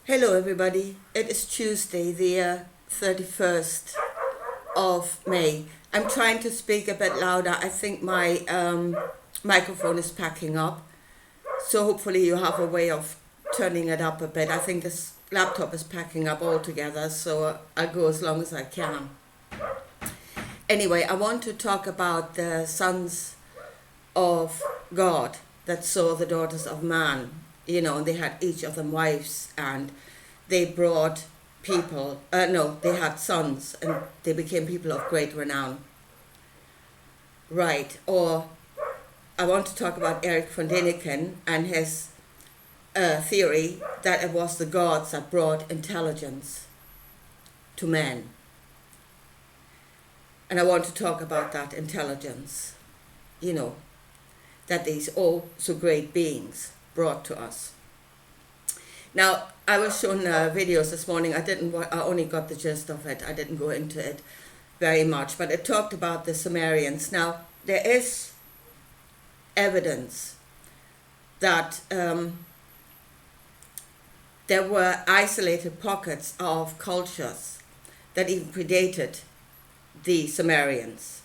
Hello everybody, it is Tuesday the 31st of May. I'm trying to speak a bit louder. I think my microphone is packing up, so hopefully you have a way of turning it up a bit. I think this laptop is packing up altogether, so I'll go as long as I can. Anyway, I want to talk about the sons of God that saw the daughters of man. And they had each of them wives, and they brought people, they had sons, and they became people of great renown. Right, or I want to talk about Eric von Däniken and his theory that it was the gods that brought intelligence to men. And I want to talk about that intelligence, that these oh so great beings brought to us. Now, I was shown videos this morning. I only got the gist of it. I didn't go into it very much, but it talked about the Sumerians. Now, there is evidence that there were isolated pockets of cultures that even predated the Sumerians.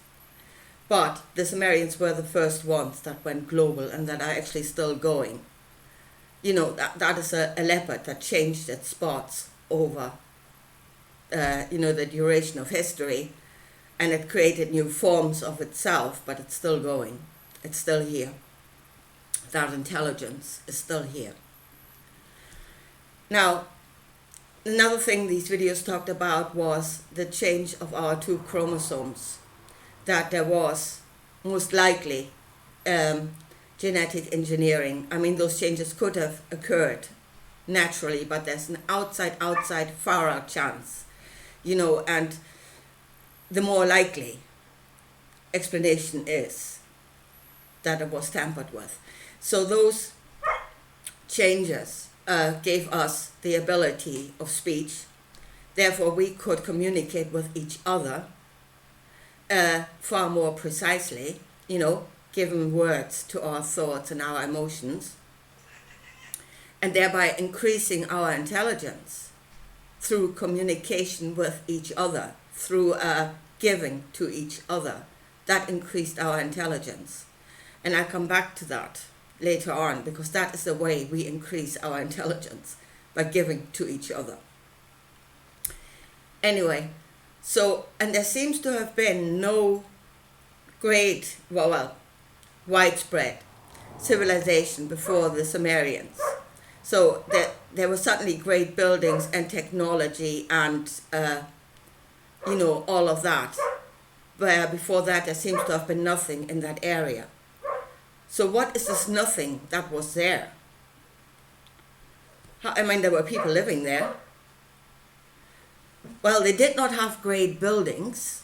But the Sumerians were the first ones that went global and that are actually still going. That is a leopard that changed its spots over, the duration of history, and it created new forms of itself, but it's still going. It's still here. That intelligence is still here. Now, another thing these videos talked about was the change of our 2 chromosomes, that there was most likely genetic engineering. I mean, those changes could have occurred naturally, but there's an outside, far out chance, and the more likely explanation is that it was tampered with. So those changes gave us the ability of speech. Therefore, we could communicate with each other far more precisely, giving words to our thoughts and our emotions, and thereby increasing our intelligence through communication with each other, through giving to each other. That increased our intelligence. And I'll come back to that later on, because that is the way we increase our intelligence, by giving to each other. Anyway, and there seems to have been no great, widespread civilization before the Sumerians. So there were certainly great buildings and technology and, all of that. Where before that there seems to have been nothing in that area. So what is this nothing that was there? There were people living there. Well, they did not have great buildings,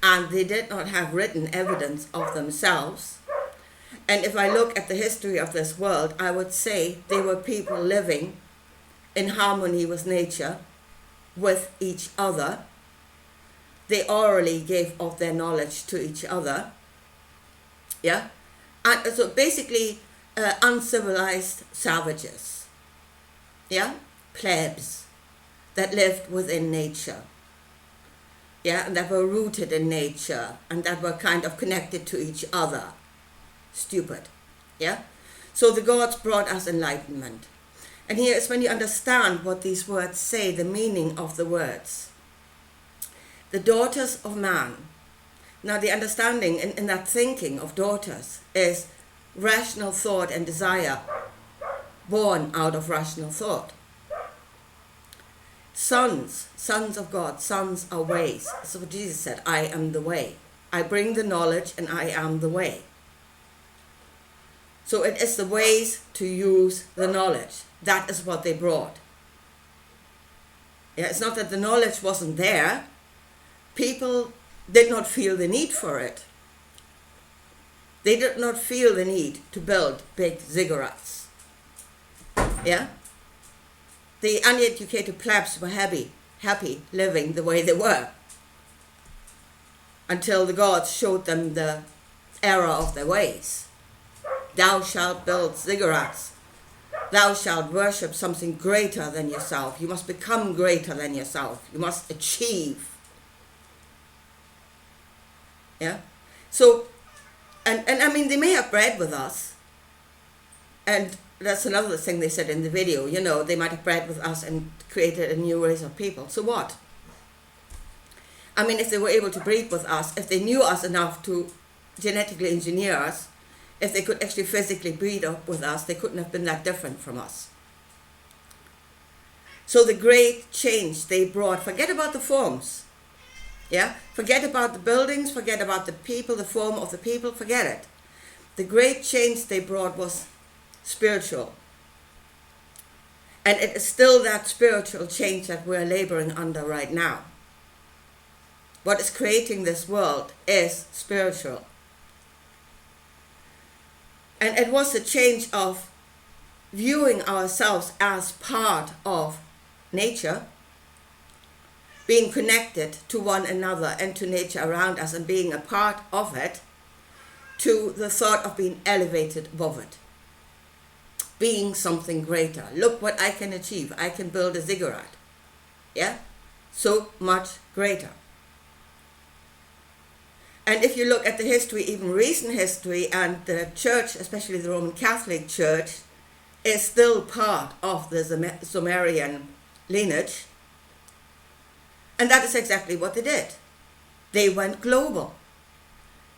and they did not have written evidence of themselves. And if I look at the history of this world, I would say they were people living in harmony with nature, with each other. They orally gave of their knowledge to each other. Yeah? And so basically uncivilized savages. Yeah? Plebs that lived within nature. Yeah, and that were rooted in nature, and that were kind of connected to each other. Stupid. Yeah? So the gods brought us enlightenment. And here is when you understand what these words say, the meaning of the words. The daughters of man. Now the understanding in that thinking of daughters is rational thought and desire born out of rational thought. Sons of God, sons are ways. So Jesus said, I am the way. I bring the knowledge and I am the way. So it is the ways to use the knowledge. That is what they brought. Yeah, it's not that the knowledge wasn't there. People did not feel the need for it. They did not feel the need to build big ziggurats. Yeah? The uneducated plebs were happy living the way they were, until the gods showed them the error of their ways. Thou shalt build ziggurats Thou shalt worship something greater than yourself. You must become greater than yourself. You must achieve. Yeah? So, and I mean, they may have bred with us. And that's another thing they said in the video. You know, they might have bred with us and created a new race of people. So what? I mean, if they were able to breed with us, if they knew us enough to genetically engineer us, if they could actually physically breed up with us, they couldn't have been that different from us. So the great change they brought, forget about the forms. Yeah? Forget about the buildings, forget about the people, the form of the people, forget it. The great change they brought was spiritual. And it is still that spiritual change that we're laboring under right now. What is creating this world is spiritual. And it was a change of viewing ourselves as part of nature, being connected to one another and to nature around us and being a part of it, to the thought of being elevated above it, being something greater. Look what I can achieve. I can build a ziggurat. Yeah? So much greater. And if you look at the history, even recent history, and the church, especially the Roman Catholic Church, is still part of the Sumerian lineage. And that is exactly what they did. They went global.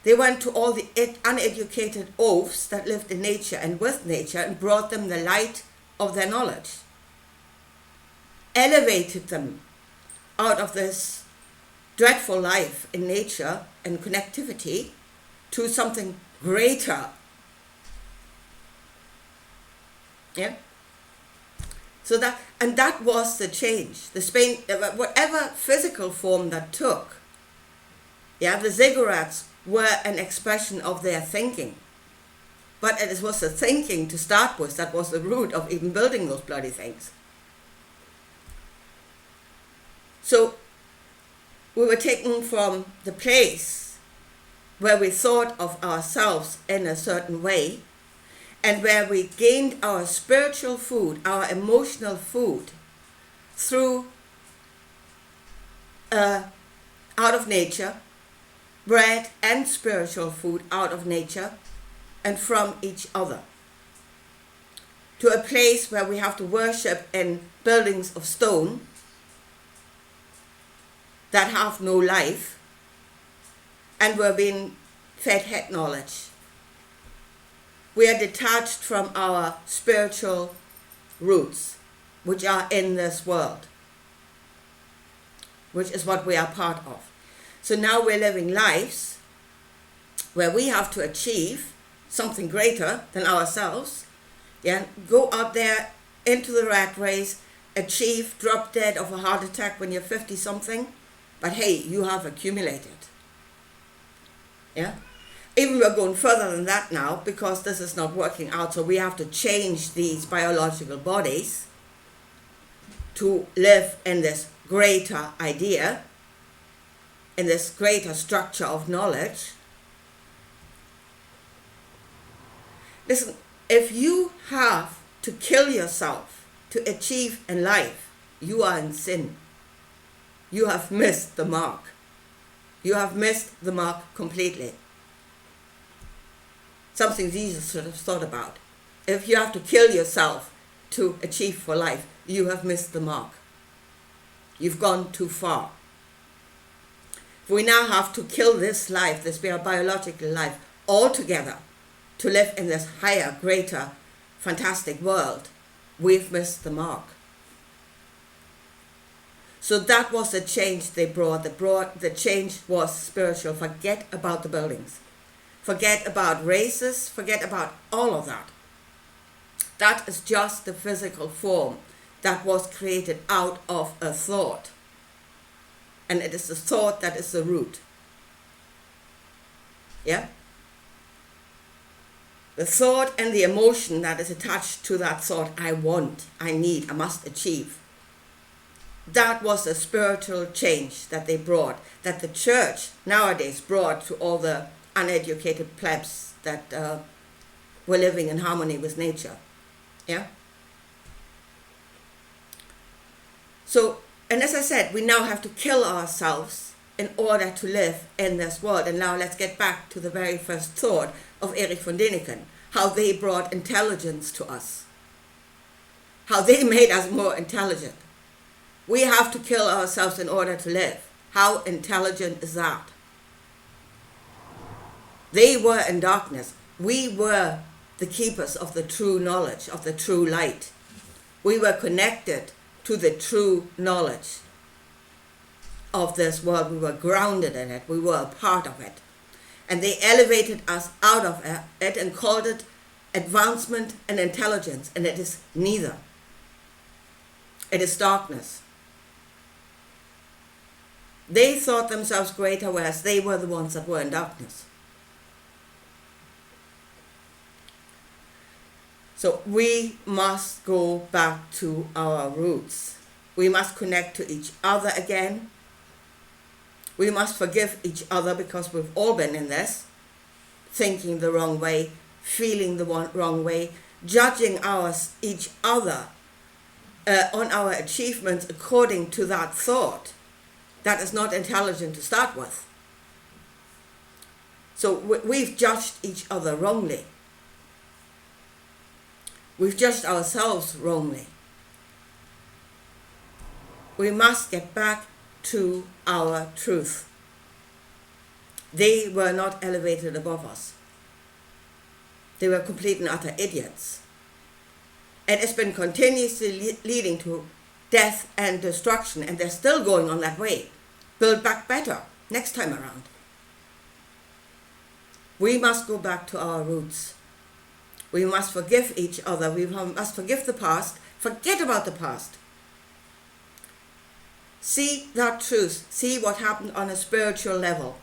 They went to all the uneducated oafs that lived in nature and with nature and brought them the light of their knowledge. Elevated them out of this dreadful life in nature and connectivity to something greater. Yeah? So that was the change. The Spain, whatever physical form that took, yeah, the ziggurats were an expression of their thinking. But it was the thinking to start with that was the root of even building those bloody things. So we were taken from the place where we thought of ourselves in a certain way and where we gained our spiritual food, our emotional food, through out of nature, bread and spiritual food out of nature and from each other, to a place where we have to worship in buildings of stone that have no life, and we're being fed head knowledge. We are detached from our spiritual roots, which are in this world, which is what we are part of. So now we're living lives where we have to achieve something greater than ourselves, yeah, go out there into the rat race, achieve, drop dead of a heart attack when you're 50-something, but hey, you have accumulated. Yeah? Even we're going further than that now because this is not working out, so we have to change these biological bodies to live in this greater idea, in this greater structure of knowledge. Listen, if you have to kill yourself to achieve in life, you are in sin. You have missed the mark. You have missed the mark completely. Something Jesus should have thought about. If you have to kill yourself to achieve for life, you have missed the mark. You've gone too far. We now have to kill this life, this biological life, altogether to live in this higher, greater, fantastic world. We've missed the mark. So that was the change they brought. The change was spiritual. Forget about the buildings. Forget about races. Forget about all of that. That is just the physical form that was created out of a thought. And it is the thought that is the root. Yeah? The thought and the emotion that is attached to that thought, I want, I need, I must achieve. That was the spiritual change that they brought, that the church nowadays brought to all the uneducated plebs that were living in harmony with nature. Yeah? So, and as I said, we now have to kill ourselves in order to live in this world. And now let's get back to the very first thought of Erich von Däniken, how they brought intelligence to us, how they made us more intelligent. We have to kill ourselves in order to live. How intelligent is that? They were in darkness. We were the keepers of the true knowledge, of the true light. We were connected to the true knowledge of this world. We were grounded in it. We were a part of it. And they elevated us out of it and called it advancement and intelligence. And it is neither. It is darkness. They thought themselves greater, whereas they were the ones that were in darkness. So we must go back to our roots. We must connect to each other again. We must forgive each other, because we've all been in this, thinking the wrong way, feeling the wrong way, judging each other on our achievements according to that thought. That is not intelligent to start with. So we've judged each other wrongly. We've judged ourselves wrongly. We must get back to our truth. They were not elevated above us. They were complete and utter idiots. And it's been continuously leading to death and destruction, and they're still going on that way. Build back better next time around. We must go back to our roots. We must forgive each other. We must forgive the past. Forget about the past. See that truth. See what happened on a spiritual level.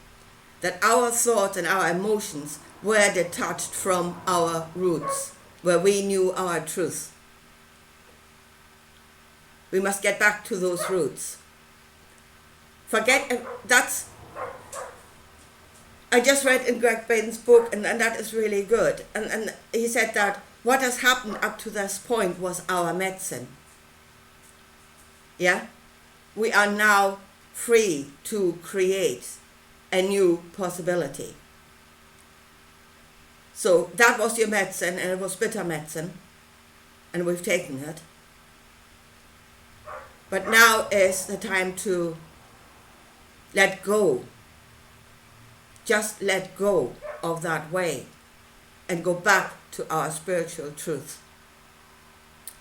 That our thoughts and our emotions were detached from our roots, where we knew our truth. We must get back to those roots. I just read in Greg Baden's book, and that is really good. And he said that what has happened up to this point was our medicine. Yeah? We are now free to create a new possibility. So that was your medicine, and it was bitter medicine, and we've taken it. But now is the time to let go. Just let go of that way and go back to our spiritual truth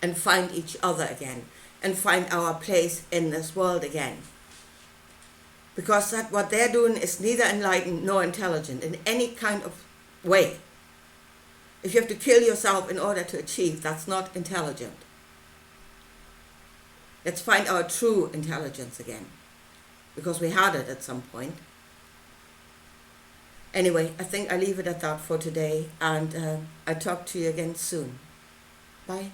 and find each other again and find our place in this world again. Because what they're doing is neither enlightened nor intelligent in any kind of way. If you have to kill yourself in order to achieve, that's not intelligent. Let's find our true intelligence again, because we had it at some point. Anyway, I think I leave it at that for today, and I'll talk to you again soon. Bye.